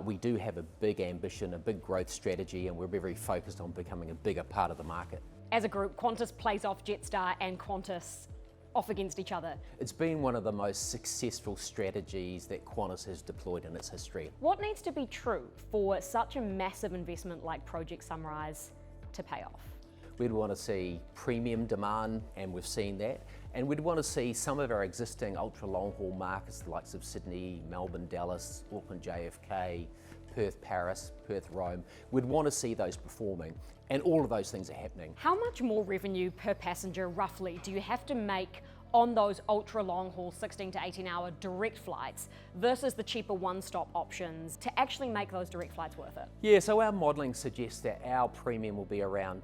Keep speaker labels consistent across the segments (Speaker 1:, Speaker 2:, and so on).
Speaker 1: we do have a big ambition, a big growth strategy, and we're very focused on becoming a bigger part of the market.
Speaker 2: As a group, Qantas plays off Jetstar and Qantas off against each other.
Speaker 1: It's been one of the most successful strategies that Qantas has deployed in its history.
Speaker 2: What needs to be true for such a massive investment like Project Sunrise to pay off?
Speaker 1: We'd want to see premium demand, and we've seen that. And we'd want to see some of our existing ultra long haul markets, the likes of Sydney, Melbourne, Dallas, Auckland, JFK, Perth, Paris, Perth, Rome. We'd want to see those performing, and all of those things are happening.
Speaker 2: How much more revenue per passenger, roughly, do you have to make on those ultra long haul 16 to 18 hour direct flights versus the cheaper one-stop options to actually make those direct flights worth it?
Speaker 1: Yeah, so our modelling suggests that our premium will be around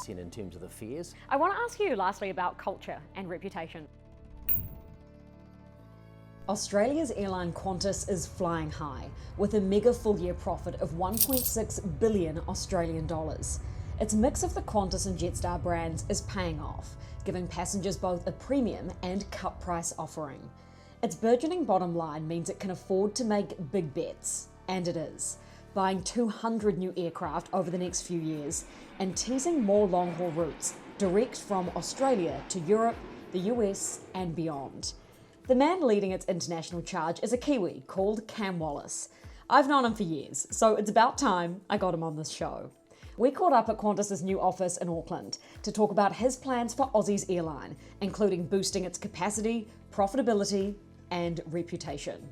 Speaker 1: in terms of the fares.
Speaker 2: I want to ask you lastly about culture and reputation. Australia's airline Qantas is flying high with a mega full year profit of 1.6 billion Australian dollars. Its mix of the Qantas and Jetstar brands is paying off, giving passengers both a premium and cut price offering. Its burgeoning bottom line means it can afford to make big bets, and it is, buying 200 new aircraft over the next few years and teasing more long-haul routes direct from Australia to Europe, the US and beyond. The man leading its international charge is a Kiwi called Cam Wallace. I've known him for years, so it's about time I got him on this show. We caught up at Qantas's new office in Auckland to talk about his plans for Aussie's airline, including boosting its capacity, profitability and reputation.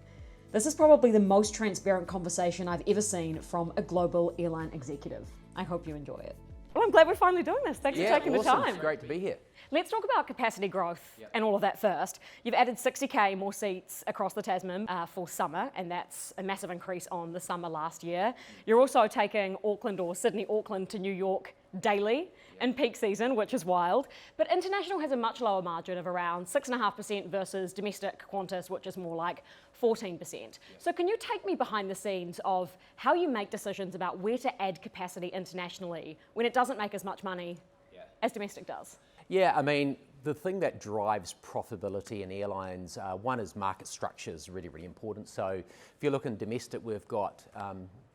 Speaker 2: This is probably the most transparent conversation I've ever seen from a global airline executive. I hope you enjoy it. Well, I'm glad we're finally doing this. Thanks for taking the time.
Speaker 1: It's great to be here.
Speaker 2: Let's talk about capacity growth and all of that first. You've added 60k more seats across the Tasman for summer, and that's a massive increase on the summer last year. You're also taking Auckland or Sydney, Auckland to New York daily in peak season, which is wild. But international has a much lower margin of around 6.5% versus domestic Qantas, which is more like 14%. So can you take me behind the scenes of how you make decisions about where to add capacity internationally when it doesn't make as much money as domestic does?
Speaker 1: Yeah, I mean, the thing that drives profitability in airlines, one is market structure is really, really important. So if you look in domestic, we've got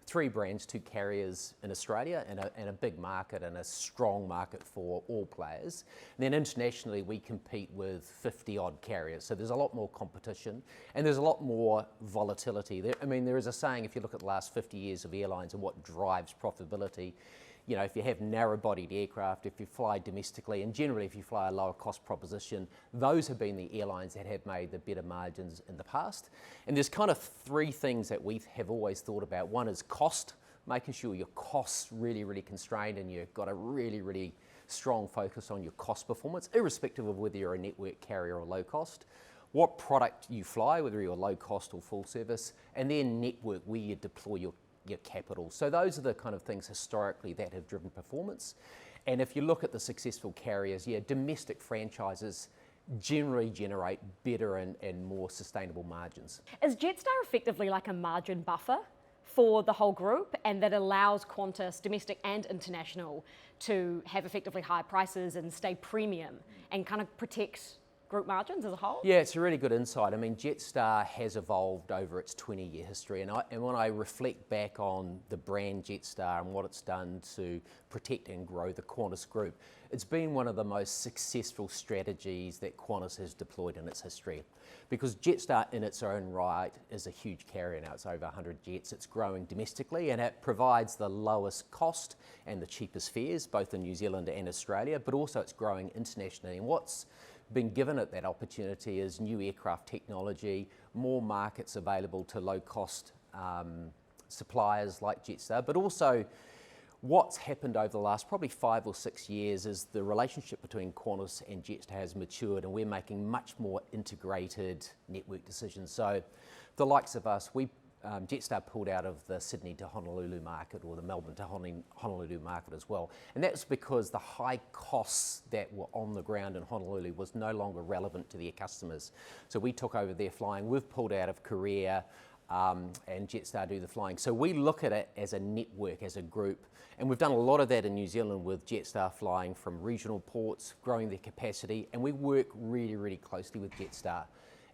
Speaker 1: 3 brands, 2 carriers in Australia and a big market and a strong market for all players. And then internationally, we compete with 50 odd carriers. So there's a lot more competition and there's a lot more volatility. There is a saying, if you look at the last 50 years of airlines and what drives profitability, you know, if you have narrow-bodied aircraft, if you fly domestically, and generally if you fly a lower cost proposition, those have been the airlines that have made the better margins in the past. And there's kind of 3 things that we have always thought about. One is cost, making sure your costs really, really constrained and you've got a really, really strong focus on your cost performance, irrespective of whether you're a network carrier or low cost. What product you fly, whether you're low cost or full service, and then network, where you deploy your capital. So those are the kind of things historically that have driven performance. And if you look at the successful carriers, domestic franchises generally generate better and more sustainable margins.
Speaker 2: Is Jetstar effectively like a margin buffer for the whole group, and that allows Qantas, domestic and international, to have effectively higher prices and stay premium and kind of protect group margins as a whole?
Speaker 1: Yeah, it's a really good insight. I mean, Jetstar has evolved over its 20-year history, and when I reflect back on the brand Jetstar and what it's done to protect and grow the Qantas group, it's been one of the most successful strategies that Qantas has deployed in its history. Because Jetstar in its own right is a huge carrier now. It's over 100 jets. It's growing domestically, and it provides the lowest cost and the cheapest fares, both in New Zealand and Australia, but also it's growing internationally. And what's been given it that opportunity is new aircraft technology, more markets available to low-cost suppliers like Jetstar, but also what's happened over the last probably 5 or 6 years is the relationship between Qantas and Jetstar has matured, and we're making much more integrated network decisions. So the likes of us, Jetstar pulled out of the Sydney to Honolulu market, or the Melbourne to Honolulu market as well. And that's because the high costs that were on the ground in Honolulu was no longer relevant to their customers. So we took over their flying. We've pulled out of Korea, and Jetstar do the flying. So we look at it as a network, as a group. And we've done a lot of that in New Zealand with Jetstar flying from regional ports, growing their capacity. And we work really, really closely with Jetstar.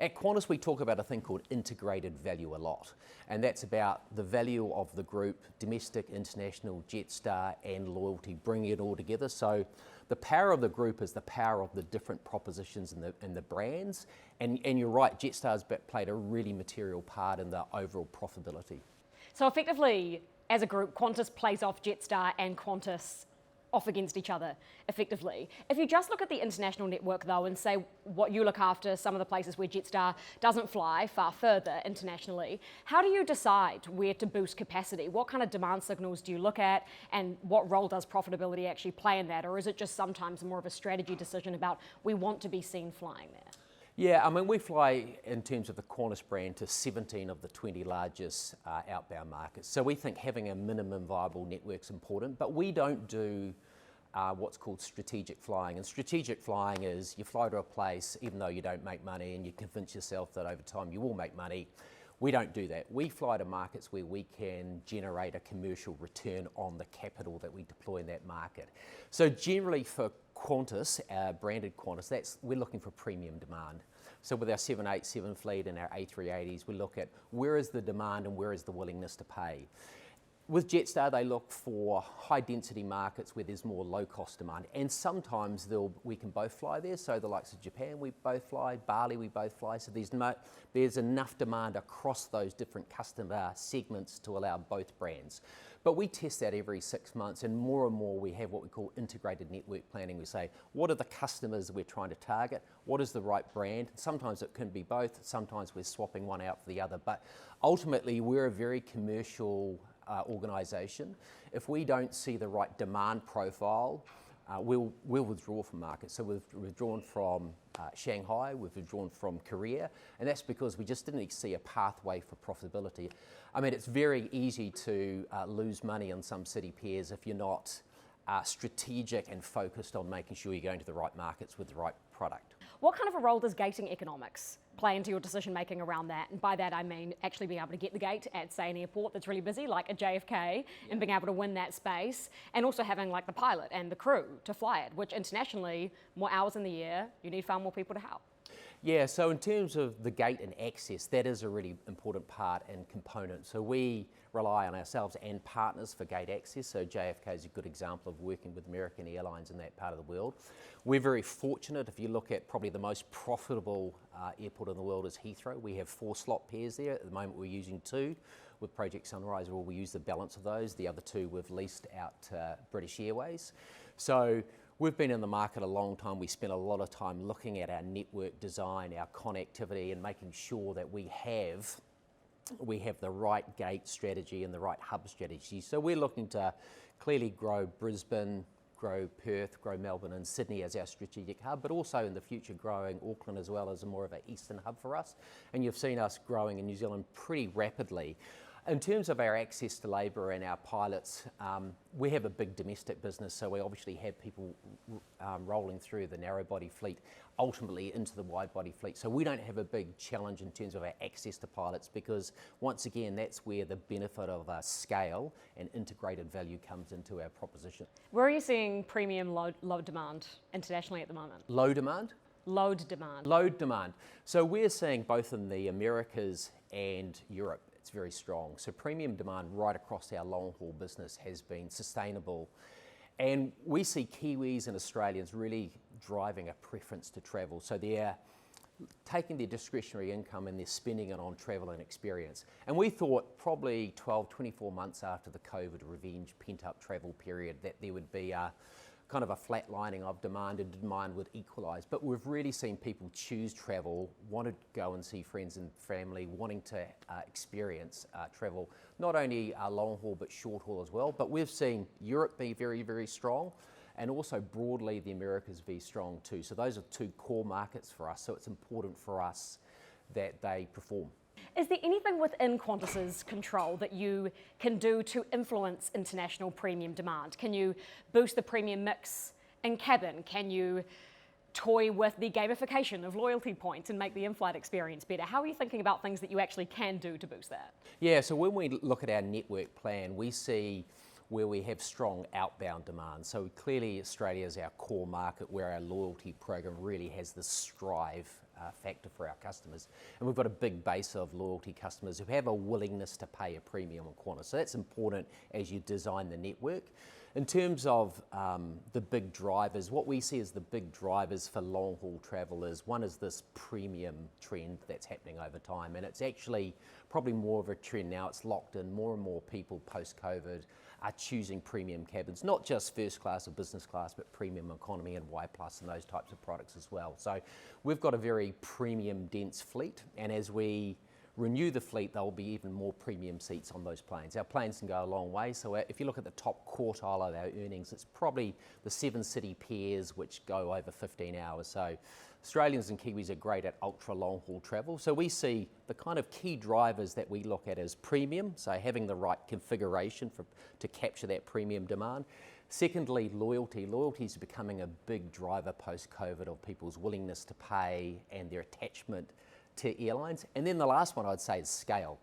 Speaker 1: At Qantas, we talk about a thing called integrated value a lot, and that's about the value of the group, domestic, international, Jetstar and loyalty, bringing it all together. So the power of the group is the power of the different propositions and the brands, and you're right, Jetstar's played a really material part in the overall profitability.
Speaker 3: So effectively, as a group, Qantas plays off Jetstar and Qantas off against each other, effectively. If you just look at the international network, though, and say what you look after, some of the places where Jetstar doesn't fly far further internationally, how do you decide where to boost capacity? What kind of demand signals do you look at, and what role does profitability actually play in that? Or is it just sometimes more of a strategy decision about we want to be seen flying there?
Speaker 1: Yeah, I mean, we fly in terms of the Qantas brand to 17 of the 20 largest outbound markets. So we think having a minimum viable network is important, but we don't do what's called strategic flying. And strategic flying is you fly to a place even though you don't make money and you convince yourself that over time you will make money. We don't do that. We fly to markets where we can generate a commercial return on the capital that we deploy in that market. So generally for Qantas, our branded Qantas, we're looking for premium demand. So with our 787 fleet and our A380s, we look at where is the demand and where is the willingness to pay. With Jetstar, they look for high density markets where there's more low cost demand, and sometimes we can both fly there. So the likes of Japan, we both fly, Bali, we both fly. So there's enough demand across those different customer segments to allow both brands. But we test that every 6 months, and more we have what we call integrated network planning. We say, what are the customers we're trying to target? What is the right brand? Sometimes it can be both, sometimes we're swapping one out for the other. But ultimately, we're a very commercial organisation. If we don't see the right demand profile, we'll withdraw from markets. So we've withdrawn from Shanghai, we've withdrawn from Korea, and that's because we just didn't see a pathway for profitability. I mean, it's very easy to lose money on some city pairs if you're not strategic and focused on making sure you're going to the right markets with the right product.
Speaker 3: What kind of a role does gating economics play into your decision making around that? And by that I mean actually being able to get the gate at, say, an airport that's really busy, like a JFK, and being able to win that space, and also having like the pilot and the crew to fly it, which internationally, more hours in the year, you need far more people to help.
Speaker 1: Yeah, so in terms of the gate and access, that is a really important part and component. So we rely on ourselves and partners for gate access. So JFK is a good example of working with American Airlines in that part of the world. We're very fortunate. If you look at probably the most profitable airport in the world is Heathrow. We have 4 slot pairs there. At the moment we're using 2. With Project Sunrise, well, we use the balance of those. The other 2 we've leased out to British Airways. So we've been in the market a long time. We spend a lot of time looking at our network design, our connectivity, and making sure that we have the right gate strategy and the right hub strategy. So we're looking to clearly grow Brisbane, grow Perth, grow Melbourne and Sydney as our strategic hub, but also in the future growing Auckland as well as more of an eastern hub for us. And you've seen us growing in New Zealand pretty rapidly. In terms of our access to labour and our pilots, we have a big domestic business, so we obviously have people rolling through the narrow body fleet, ultimately into the wide body fleet. So we don't have a big challenge in terms of our access to pilots, because once again, that's where the benefit of scale and integrated value comes into our proposition.
Speaker 3: Where are you seeing premium load demand internationally at the moment?
Speaker 1: Low demand?
Speaker 3: Load demand.
Speaker 1: Load demand. So we're seeing both in the Americas and Europe, it's very strong. So premium demand right across our long haul business has been sustainable. And we see Kiwis and Australians really driving a preference to travel. So they're taking their discretionary income and they're spending it on travel and experience. And we thought probably 12, 24 months after the COVID revenge pent-up travel period that there would be a kind of a flatlining of demand and demand would equalise. But we've really seen people choose travel, want to go and see friends and family, wanting to experience travel, not only long haul but short haul as well. But we've seen Europe be very, very strong, and also broadly the Americas be strong too. So those are 2 core markets for us, so it's important for us that they perform.
Speaker 3: Is there anything within Qantas's control that you can do to influence international premium demand? Can you boost the premium mix in cabin? Can you toy with the gamification of loyalty points and make the in-flight experience better? How are you thinking about things that you actually can do to boost that?
Speaker 1: Yeah, so when we look at our network plan, we see where we have strong outbound demand. So clearly Australia is our core market where our loyalty program really has the strive factor for our customers. And we've got a big base of loyalty customers who have a willingness to pay a premium on Qantas. So that's important as you design the network. In terms of the big drivers, what we see as the big drivers for long-haul travellers, one is this premium trend that's happening over time, and it's actually probably more of a trend now. It's locked in. More and more people post-COVID are choosing premium cabins, not just first class or business class, but premium economy and Y Plus and those types of products as well. So we've got a very premium dense fleet, and as we renew the fleet, there will be even more premium seats on those planes. Our planes can go a long way, so if you look at the top quartile of our earnings, it's probably the 7-city pairs which go over 15 hours. So Australians and Kiwis are great at ultra long haul travel. So we see the kind of key drivers that we look at as premium, so having the right configuration to capture that premium demand. Secondly, loyalty. Loyalty is becoming a big driver post-COVID of people's willingness to pay and their attachment to airlines. And then the last one I'd say is scale.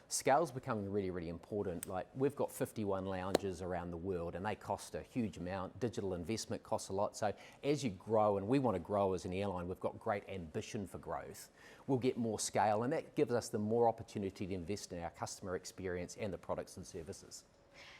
Speaker 1: Scale's becoming really, really important. Like, we've got 51 lounges around the world and they cost a huge amount. Digital investment costs a lot. So as you grow, and we want to grow as an airline, we've got great ambition for growth. We'll get more scale, and that gives us the more opportunity to invest in our customer experience and the products and services.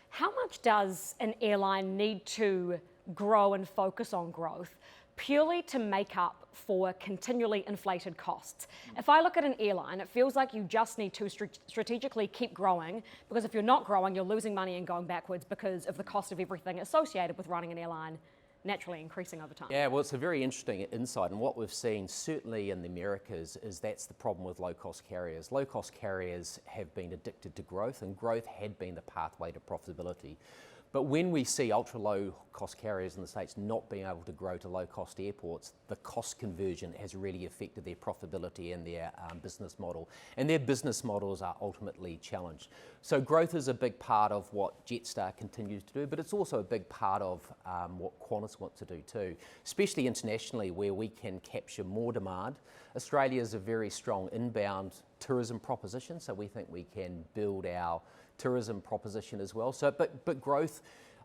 Speaker 3: How much does an airline need to grow and focus on growth purely to make up for continually inflated costs? If I look at an airline, it feels like you just need to strategically keep growing, because if you're not growing, you're losing money and going backwards because of the cost of everything associated with running an airline naturally increasing over time.
Speaker 1: Yeah, well, it's a very interesting insight, and what we've seen certainly in the Americas is that's the problem with low-cost carriers. Low-cost carriers have been addicted to growth, and growth had been the pathway to profitability. But when we see ultra-low-cost carriers in the States not being able to grow to low-cost airports, the cost conversion has really affected their profitability and their business model. And their business models are ultimately challenged. So growth is a big part of what Jetstar continues to do, but it's also a big part of what Qantas wants to do too, especially internationally, where we can capture more demand. Australia is a very strong inbound tourism proposition, so we think we can build our tourism proposition as well. So, but growth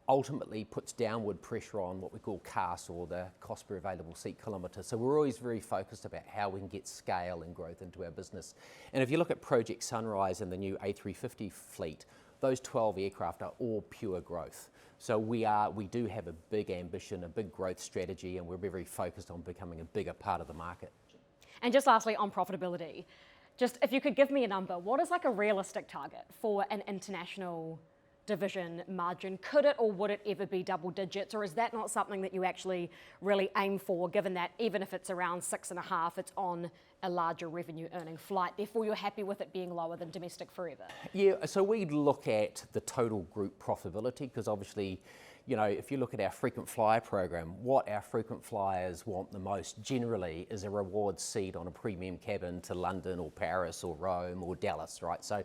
Speaker 1: ultimately puts downward pressure on what we call CAS, or the cost per available seat kilometre. So we're always very focused about how we can get scale and growth into our business. And if you look at Project Sunrise and the new A350 fleet, those 12 aircraft are all pure growth. So we do have a big ambition, a big growth strategy, and we're very focused on becoming a bigger part of the market.
Speaker 3: And just lastly, on profitability, just if you could give me a number, what is like a realistic target for an international division margin? Could it or would it ever be double digits, or is that not something that you actually really aim for, given that even if it's around 6.5, it's on a larger revenue earning flight, therefore you're happy with it being lower than domestic forever? Yeah,
Speaker 1: so we look at the total group profitability, because obviously, you know, if you look at our frequent flyer program, what our frequent flyers want the most generally is a reward seat on a premium cabin to London or Paris or Rome or Dallas, right? So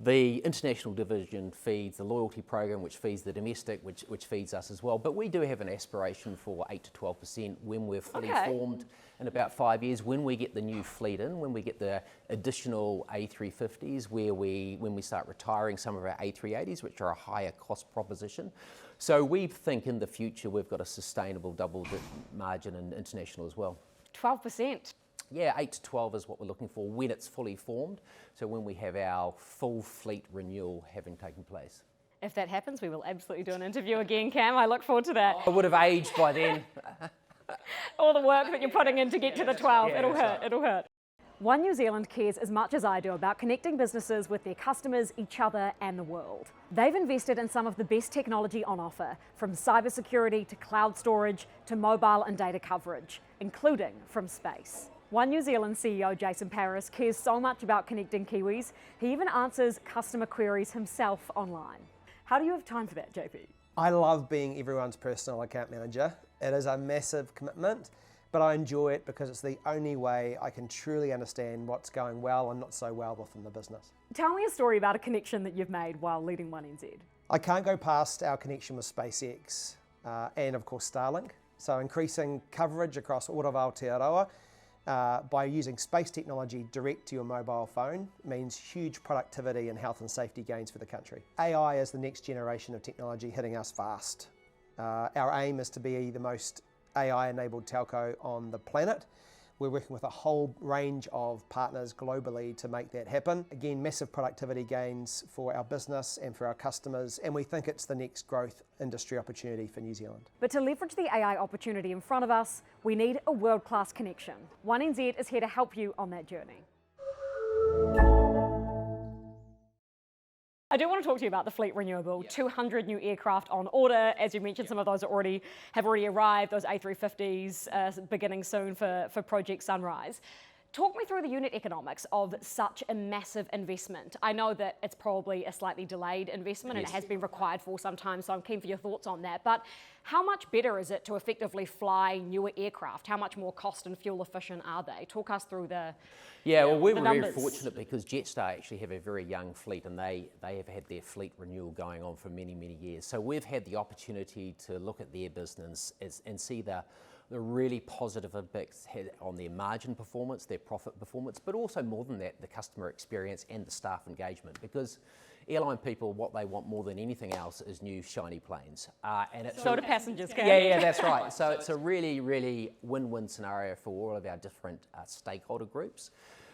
Speaker 1: the international division feeds the loyalty program, which feeds the domestic, which feeds us as well. But we do have an aspiration for 8 to 12% when we're fully formed in about 5 years, when we get the new fleet in, when we get the additional A350s, when we start retiring some of our A380s, which are a higher cost proposition. So we think in the future we've got a sustainable double-digit margin in international as well.
Speaker 3: 12%?
Speaker 1: Yeah, 8 to 12 is what we're looking for when it's fully formed. So when we have our full fleet renewal having taken place.
Speaker 3: If that happens, we will absolutely do an interview again, Cam. I look forward to that.
Speaker 1: I would have aged by then.
Speaker 3: All the work that you're putting in to get to the 12,
Speaker 1: Yeah,
Speaker 3: it'll hurt. One New Zealand cares as much as I do about connecting businesses with their customers, each other and the world. They've invested in some of the best technology on offer, from cybersecurity to cloud storage to mobile and data coverage, including from space. One New Zealand CEO Jason Paris cares so much about connecting Kiwis, he even answers customer queries himself online. How do you have time for that, JP?
Speaker 4: I love being everyone's personal account manager. It is a massive commitment, but I enjoy it because it's the only way I can truly understand what's going well and not so well within the business.
Speaker 3: Tell me a story about a connection that you've made while leading One NZ.
Speaker 4: I can't go past our connection with SpaceX and of course Starlink. So increasing coverage across all of Aotearoa by using space technology direct to your mobile phone means huge productivity and health and safety gains for the country. AI is the next generation of technology hitting us fast. Our aim is to be the most AI-enabled telco on the planet. We're working with a whole range of partners globally to make that happen. Again, massive productivity gains for our business and for our customers, and we think it's the next growth industry opportunity for New Zealand.
Speaker 3: But to leverage the AI opportunity in front of us, we need a world-class connection. One NZ is here to help you on that journey. I do want to talk to you about the fleet renewal. 200 new aircraft on order. As you mentioned, some of those have already arrived, those A350s beginning soon for Project Sunrise. Talk me through the unit economics of such a massive investment. I know that it's probably a slightly delayed investment and it has been required for some time, so I'm keen for your thoughts on that. But how much better is it to effectively fly newer aircraft? How much more cost and fuel efficient are they? Talk us through the
Speaker 1: well, we're
Speaker 3: the
Speaker 1: very
Speaker 3: numbers.
Speaker 1: fortunate because Jetstar actually have a very young fleet, and they have had their fleet renewal going on for many, many years. So we've had the opportunity to look at their business and see the really positive impacts on their margin performance, their profit performance, but also more than that, the customer experience and the staff engagement. Because airline people, what they want more than anything else is new shiny planes. And it's
Speaker 3: So do passengers, Cam.
Speaker 1: yeah, that's right. So it's a really, really win-win scenario for all of our different stakeholder groups.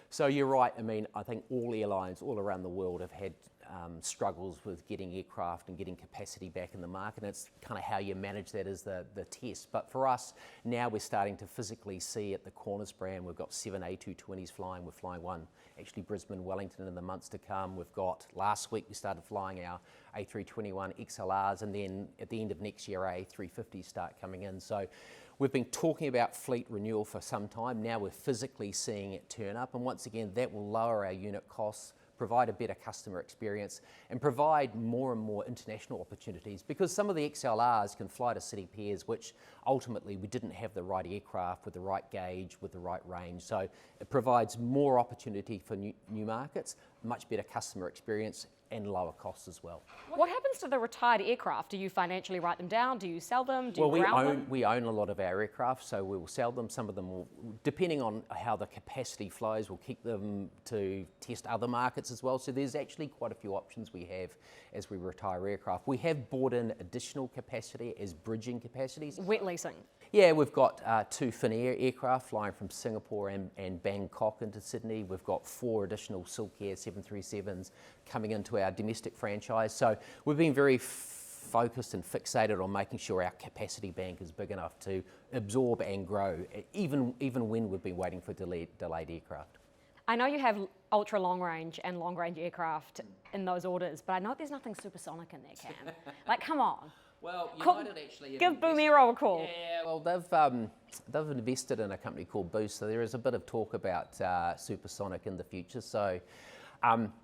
Speaker 1: So you're right. I mean, I think all airlines all around the world have had struggles with getting aircraft and getting capacity back in the market, and it's kind of how you manage that as the test. But for us, now we're starting to physically see at the Qantas brand, we've got 7 A220s flying. We're flying one, actually Brisbane, Wellington in the months to come. We've got, last week we started flying our A321 XLRs, and then at the end of next year, our A350s start coming in. So we've been talking about fleet renewal for some time. Now we're physically seeing it turn up, and once again, that will lower our unit costs, provide a better customer experience, and provide more and more international opportunities, because some of the XLRs can fly to city pairs, which ultimately we didn't have the right aircraft with the right gauge, with the right range. So it provides more opportunity for new markets, much better customer experience, and lower costs as well.
Speaker 3: What happens to the retired aircraft? Do you financially write them down? Do you sell them? Do you ground them?
Speaker 1: We own a lot of our aircraft, so we will sell them. Some of them will, depending on how the capacity flows, we'll keep them to test other markets as well. So there's actually quite a few options we have as we retire aircraft. We have bought in additional capacity as bridging capacities.
Speaker 3: Wet leasing.
Speaker 1: Yeah, we've got 2 Finnair aircraft flying from Singapore and Bangkok into Sydney. We've got 4 additional Silkair 737s coming into our domestic franchise. So we've been very focused and fixated on making sure our capacity bank is big enough to absorb and grow, even when we've been waiting for delayed aircraft.
Speaker 3: I know you have ultra long range and long range aircraft in those orders, but I know there's nothing supersonic in there, Cam. Like, come on.
Speaker 1: Well, United actually
Speaker 3: give Boom Aero a call.
Speaker 1: Yeah, well, they've invested in a company called Boost, so there is a bit of talk about supersonic in the future. So,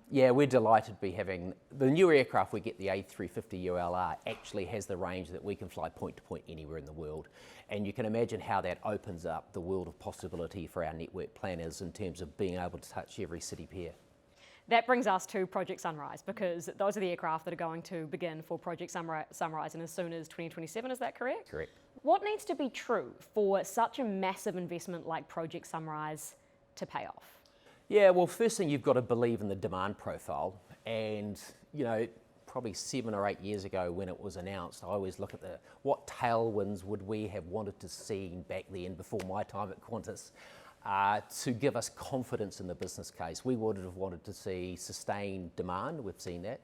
Speaker 1: yeah, we're delighted to be having the new aircraft. We get the A350 ULR actually has the range that we can fly point to point anywhere in the world, and you can imagine how that opens up the world of possibility for our network planners in terms of being able to touch every city pair.
Speaker 3: That brings us to Project Sunrise, because those are the aircraft that are going to begin for Project Sunrise and as soon as 2027, is that correct?
Speaker 1: Correct.
Speaker 3: What needs to be true for such a massive investment like Project Sunrise to pay off?
Speaker 1: Yeah, well, first thing, you've got to believe in the demand profile. And, you know, probably 7 or 8 years ago when it was announced, I always look at what tailwinds would we have wanted to see back then before my time at Qantas. To give us confidence in the business case. We would have wanted to see sustained demand, we've seen that.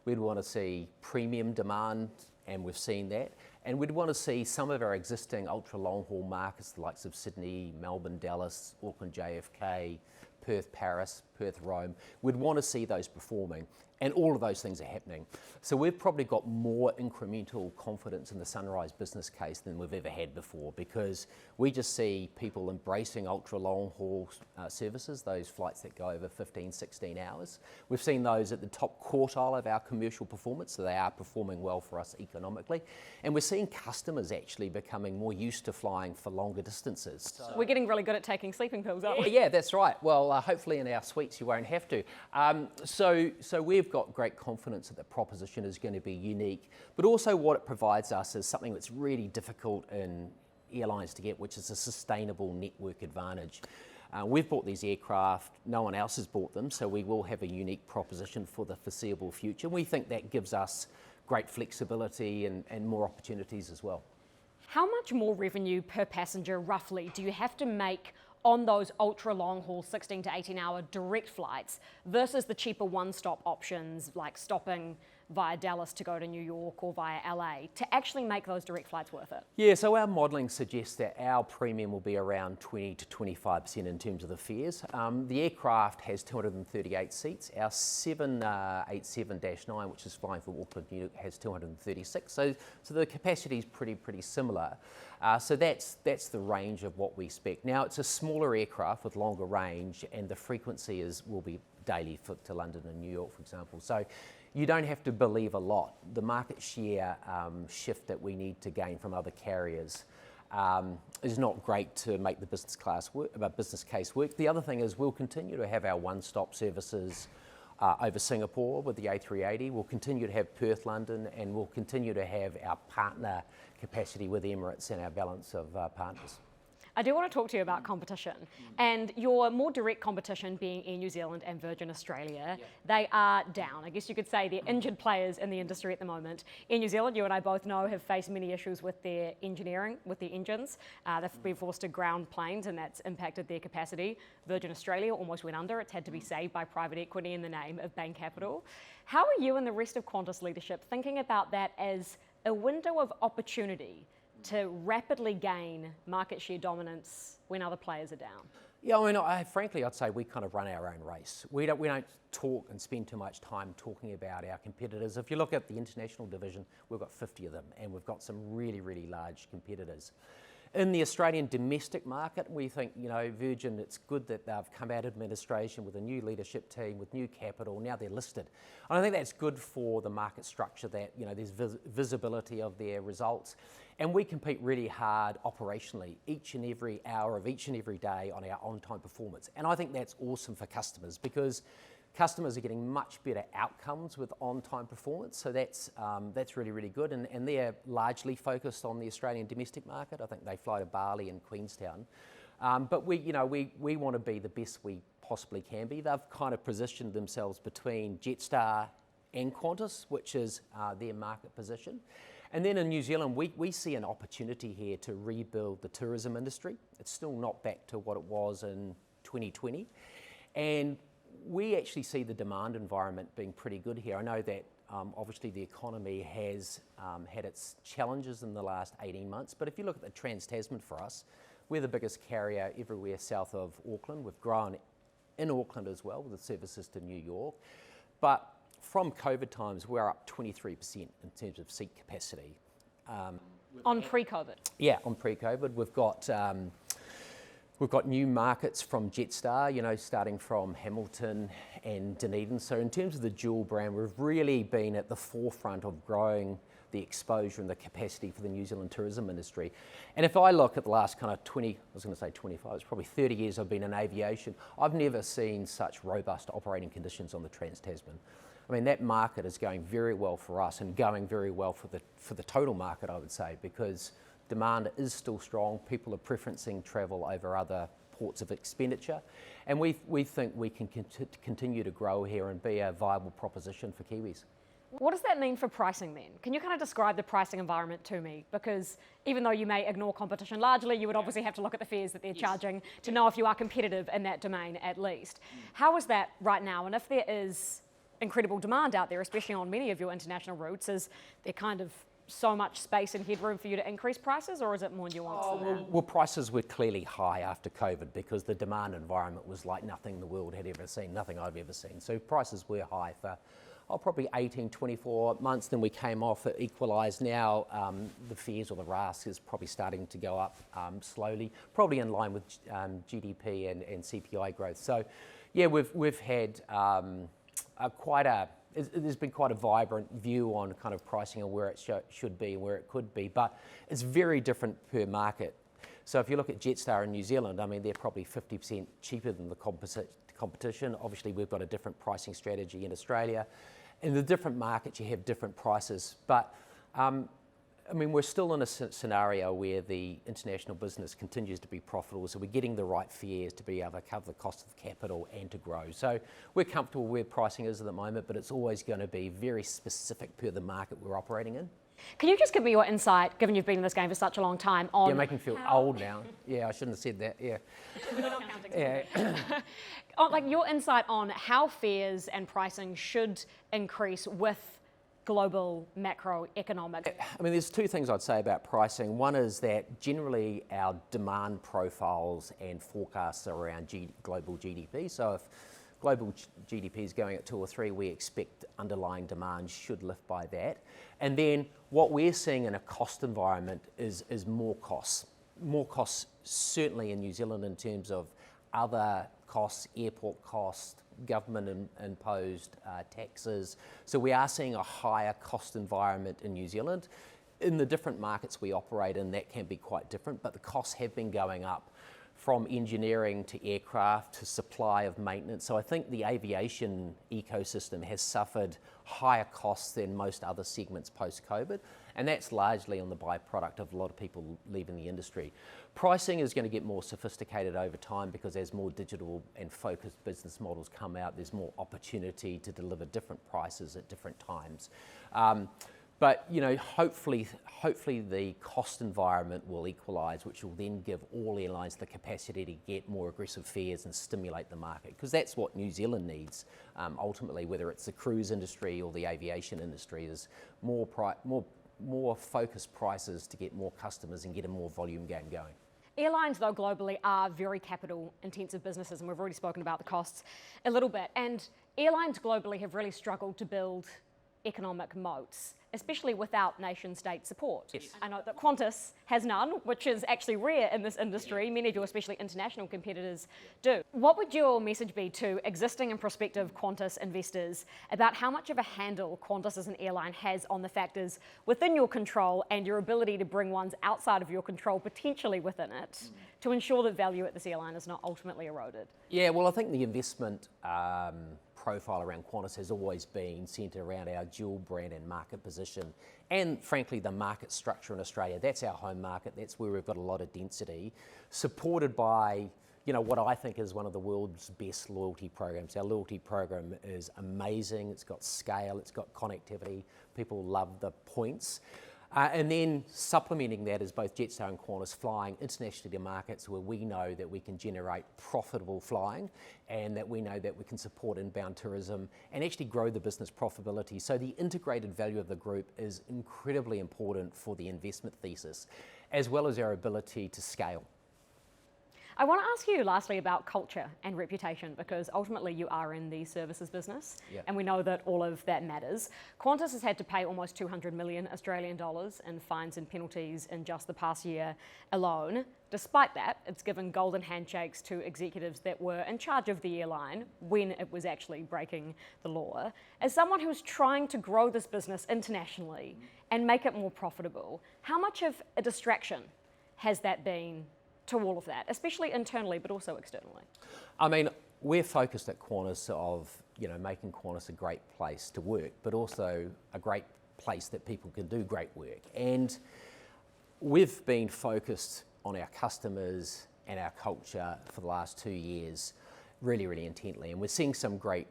Speaker 1: We'd want to see premium demand, and we've seen that. And we'd want to see some of our existing ultra long haul markets, the likes of Sydney, Melbourne, Dallas, Auckland, JFK, Perth, Paris, Perth, Rome. We'd want to see those performing, and all of those things are happening. So we've probably got more incremental confidence in the Sunrise business case than we've ever had before, because we just see people embracing ultra long haul services, those flights that go over 15, 16 hours. We've seen those at the top quartile of our commercial performance, so they are performing well for us economically. And we're seeing customers actually becoming more used to flying for longer distances. So
Speaker 3: we're getting really good at taking sleeping pills, aren't we?
Speaker 1: yeah, that's right. Well, hopefully in our suites you won't have to. So we've got great confidence that the proposition is going to be unique, but also what it provides us is something that's really difficult in airlines to get, which is a sustainable network advantage. We've bought these aircraft, no one else has bought them, so we will have a unique proposition for the foreseeable future. We think that gives us great flexibility and more opportunities as well.
Speaker 3: How much more revenue per passenger, roughly, do you have to make on those ultra long haul 16 to 18 hour direct flights versus the cheaper one-stop options like stopping via Dallas to go to New York or via LA to actually make those direct flights worth it?
Speaker 1: Yeah, so our modelling suggests that our premium will be around 20 to 25% in terms of the fares. The aircraft has 238 seats. Our 787-9, which is flying from Auckland, New York, has 236. So the capacity is pretty similar. So that's the range of what we expect. Now, it's a smaller aircraft with longer range, and the frequency will be daily to London and New York, for example. So you don't have to believe a lot. The market share shift that we need to gain from other carriers is not great to make the business case work. The other thing is we'll continue to have our one-stop services over Singapore with the A380. We'll continue to have Perth, London, and we'll continue to have our partner capacity with Emirates and our balance of partners.
Speaker 3: I do want to talk to you about competition and your more direct competition being Air New Zealand and Virgin Australia. Yeah. They are down. I guess you could say they're injured players in the industry at the moment. Air New Zealand, you and I both know, have faced many issues with their engineering, with their engines. They've been forced to ground planes and that's impacted their capacity. Virgin Australia almost went under. It's had to be saved by private equity in the name of Bain Capital. How are you and the rest of Qantas leadership thinking about that as a window of opportunity to rapidly gain market share dominance when other players are down?
Speaker 1: Yeah, I mean, frankly, I'd say we kind of run our own race. We don't talk and spend too much time talking about our competitors. If you look at the international division, we've got 50 of them, and we've got some really large competitors. In the Australian domestic market, we think, Virgin, it's good that they've come out of administration with a new leadership team, with new capital. Now they're listed. And I think that's good for the market structure that, there's visibility of their results. And we compete really hard operationally each and every hour of each and every day on our on-time performance. And I think that's awesome for customers because customers are getting much better outcomes with on-time performance. So that's really good. And they're largely focused on the Australian domestic market. I think they fly to Bali and Queenstown. But we want to be the best we possibly can be. They've kind of positioned themselves between Jetstar and Qantas, which is their market position. And then in New Zealand, we see an opportunity here to rebuild the tourism industry. It's still not back to what it was in 2020. And we actually see the demand environment being pretty good here. I know that obviously the economy has had its challenges in the last 18 months, but if you look at the Trans-Tasman for us, we're the biggest carrier everywhere south of Auckland. We've grown in Auckland as well with the services to New York. But from COVID times, we're up 23% in terms of seat capacity.
Speaker 3: On pre-COVID?
Speaker 1: Yeah, on pre-COVID. We've got new markets from Jetstar, starting from Hamilton and Dunedin. So in terms of the dual brand, we've really been at the forefront of growing the exposure and the capacity for the New Zealand tourism industry. And if I look at the last kind of 25, it's probably 30 years I've been in aviation, I've never seen such robust operating conditions on the Trans-Tasman. I mean, that market is going very well for us and going very well for the total market, I would say, because demand is still strong. People are preferencing travel over other ports of expenditure. And we think we can continue to grow here and be a viable proposition for Kiwis.
Speaker 3: What does that mean for pricing then? Can you kind of describe the pricing environment to me? Because even though you may ignore competition largely, you would obviously have to look at the fares that they're charging to know if you are competitive in that domain at least. How is that right now? And if there is incredible demand out there, especially on many of your international routes, is there kind of so much space and headroom for you to increase prices, or is it more nuanced than that?
Speaker 1: Well, prices were clearly high after COVID because the demand environment was like nothing the world had ever seen, nothing I've ever seen. So prices were high for probably 18, 24 months. Then we came off, it equalised. Now the fares or the RASK is probably starting to go up slowly, probably in line with GDP and CPI growth. So yeah, we've had there's been quite a vibrant view on kind of pricing and where it should be and where it could be, but it's very different per market. So if you look at Jetstar in New Zealand, I mean, they're probably 50% cheaper than the competition. Obviously, we've got a different pricing strategy in Australia. In the different markets, you have different prices, but I mean, we're still in a scenario where the international business continues to be profitable, so we're getting the right fares to be able to cover the cost of capital and to grow. So we're comfortable where pricing is at the moment, but it's always going to be very specific per the market we're operating in.
Speaker 3: Can you just give me your insight, given you've been in this game for such a long time, on...
Speaker 1: You're making me feel old now. Yeah, I shouldn't have said that, yeah.
Speaker 3: We're not counting.
Speaker 1: Yeah.
Speaker 3: Like your insight on how fares and pricing should increase with global macroeconomic...
Speaker 1: I mean, there's two things I'd say about pricing. One is that generally our demand profiles and forecasts are around global GDP. So if global GDP is going at 2 or 3, we expect underlying demand should lift by that. And then what we're seeing in a cost environment is more costs. More costs certainly in New Zealand in terms of other costs, airport costs, government imposed taxes. So we are seeing a higher cost environment in New Zealand. In the different markets we operate in, that can be quite different, but the costs have been going up from engineering to aircraft to supply of maintenance. So I think the aviation ecosystem has suffered higher costs than most other segments post-COVID, and that's largely on the byproduct of a lot of people leaving the industry. Pricing is going to get more sophisticated over time because as more digital and focused business models come out, there's more opportunity to deliver different prices at different times. But you know, hopefully the cost environment will equalise, which will then give all airlines the capacity to get more aggressive fares and stimulate the market, because that's what New Zealand needs ultimately, whether it's the cruise industry or the aviation industry, is more focused prices to get more customers and get a more volume game going.
Speaker 3: Airlines, though, globally are very capital-intensive businesses, and we've already spoken about the costs a little bit. And airlines globally have really struggled to build economic moats, especially without nation-state support.
Speaker 1: Yes.
Speaker 3: I know that Qantas has none, which is actually rare in this industry. Many of your, especially international competitors, do. What would your message be to existing and prospective Qantas investors about how much of a handle Qantas as an airline has on the factors within your control and your ability to bring ones outside of your control, potentially within it, to ensure that value at this airline is not ultimately eroded?
Speaker 1: Yeah, well, I think the investment profile around Qantas has always been centred around our dual brand and market position, and frankly the market structure in Australia. That's our home market, that's where we've got a lot of density, supported by, you know, what I think is one of the world's best loyalty programs. Our loyalty program is amazing, it's got scale, it's got connectivity, people love the points. And then supplementing that is both Jetstar and Qantas flying internationally to markets where we know that we can generate profitable flying and that we know that we can support inbound tourism and actually grow the business profitability. So the integrated value of the group is incredibly important for the investment thesis, as well as our ability to scale.
Speaker 3: I want to ask you lastly about culture and reputation, because ultimately you are in the services business,
Speaker 1: Yep.
Speaker 3: and we know that all of that matters. Qantas has had to pay almost 200 million Australian dollars in fines and penalties in just the past year alone. Despite that, it's given golden handshakes to executives that were in charge of the airline when it was actually breaking the law. As someone who's trying to grow this business internationally and make it more profitable, how much of a distraction has that been to all of that, especially internally, but also externally?
Speaker 1: I mean, we're focused at Qantas of, you know, making Qantas a great place to work, but also a great place that people can do great work. And we've been focused on our customers and our culture for the last 2 years really, really intently. And we're seeing some great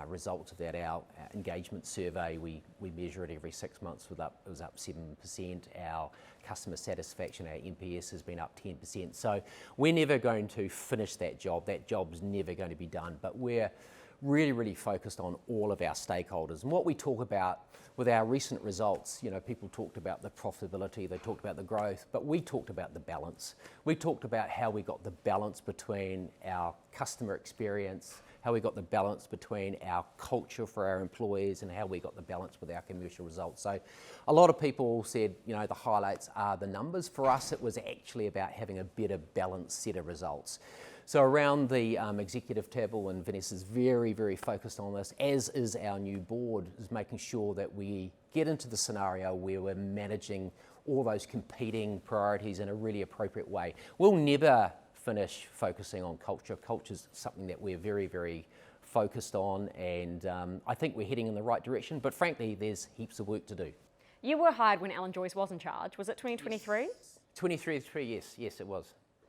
Speaker 1: results of that. Our engagement survey, we measure it every 6 months, it was up 7%. Our customer satisfaction, our NPS has been up 10%. So we're never going to finish that job. That job's never going to be done, but we're really, really focused on all of our stakeholders. And what we talk about with our recent results, you know, people talked about the profitability, they talked about the growth, but we talked about the balance. We talked about how we got the balance between our customer experience, how we got the balance between our culture for our employees, and how we got the balance with our commercial results. So a lot of people said, you know, the highlights are the numbers. For us, it was actually about having a better balanced set of results. So around the executive table, and Vanessa's very, very focused on this, as is our new board, is making sure that we get into the scenario where we're managing all those competing priorities in a really appropriate way. We'll never finish focusing on culture. Culture's something that we're very, very focused on, and I think we're heading in the right direction, but frankly, there's heaps of work to do.
Speaker 3: You were hired when Alan Joyce was in charge. Was it 2023?
Speaker 1: 23, yes, it was.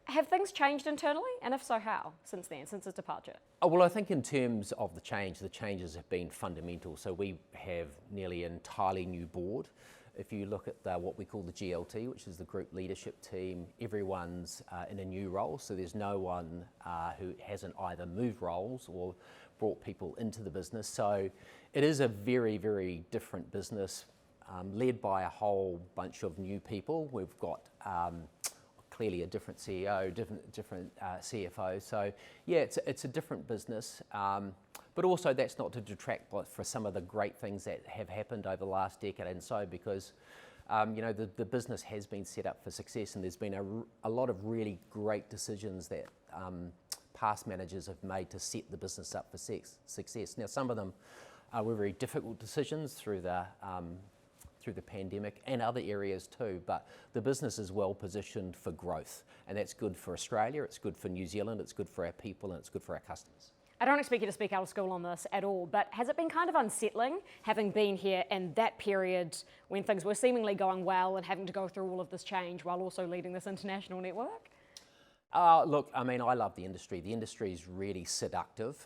Speaker 3: Have things changed internally? And if so, how since then, since his departure?
Speaker 1: Oh, well, I think in terms of the changes have been fundamental. So we have nearly an entirely new board. If you look at what we call the GLT, which is the group leadership team, everyone's in a new role, so there's no one who hasn't either moved roles or brought people into the business. So it is a very, very different business, led by a whole bunch of new people. We've got clearly a different CEO, different CFO. So yeah, it's a different business. But also that's not to detract for some of the great things that have happened over the last decade and so, because the business has been set up for success, and there's been a lot of really great decisions that past managers have made to set the business up for success. Now, some of them were very difficult decisions through the pandemic and other areas too, but the business is well positioned for growth, and that's good for Australia, it's good for New Zealand, it's good for our people, and it's good for our customers.
Speaker 3: I don't expect you to speak out of school on this at all, but has it been kind of unsettling having been here in that period when things were seemingly going well and having to go through all of this change while also leading this international network?
Speaker 1: Look, I mean, I love the industry. The industry is really seductive.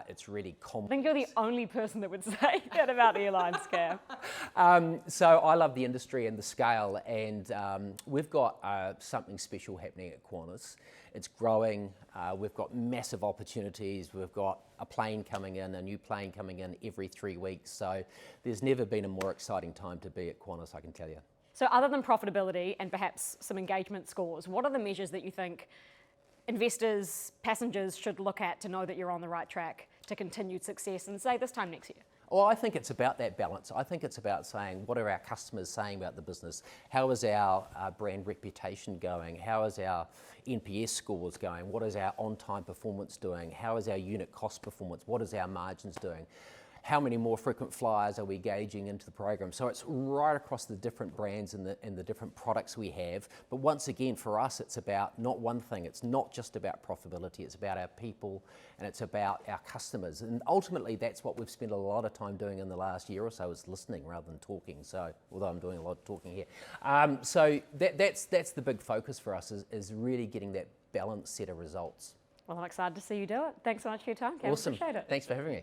Speaker 1: It's really complex.
Speaker 3: I think you're the only person that would say that about the airline scam.
Speaker 1: So I love the industry and the scale, and we've got something special happening at Qantas. It's growing. We've got massive opportunities. We've got a plane coming in, a new plane coming in every 3 weeks. So there's never been a more exciting time to be at Qantas, I can tell you.
Speaker 3: So other than profitability and perhaps some engagement scores, what are the measures that you think investors, passengers should look at to know that you're on the right track to continued success and say this time next year?
Speaker 1: Well, I think it's about that balance. I think it's about saying, what are our customers saying about the business? How is our brand reputation going? How is our NPS scores going? What is our on-time performance doing? How is our unit cost performance? What is our margins doing? How many more frequent flyers are we gauging into the program? So it's right across the different brands and the different products we have. But once again, for us, it's about not one thing. It's not just about profitability. It's about our people, and it's about our customers. And ultimately, that's what we've spent a lot of time doing in the last year or so, is listening rather than talking. So, although I'm doing a lot of talking here. So that's the big focus for us, is really getting that balanced set of results.
Speaker 3: Well, I'm excited to see you do it. Thanks so much for your time, Cam.
Speaker 1: Awesome.
Speaker 3: Appreciate it.
Speaker 1: Thanks for having me.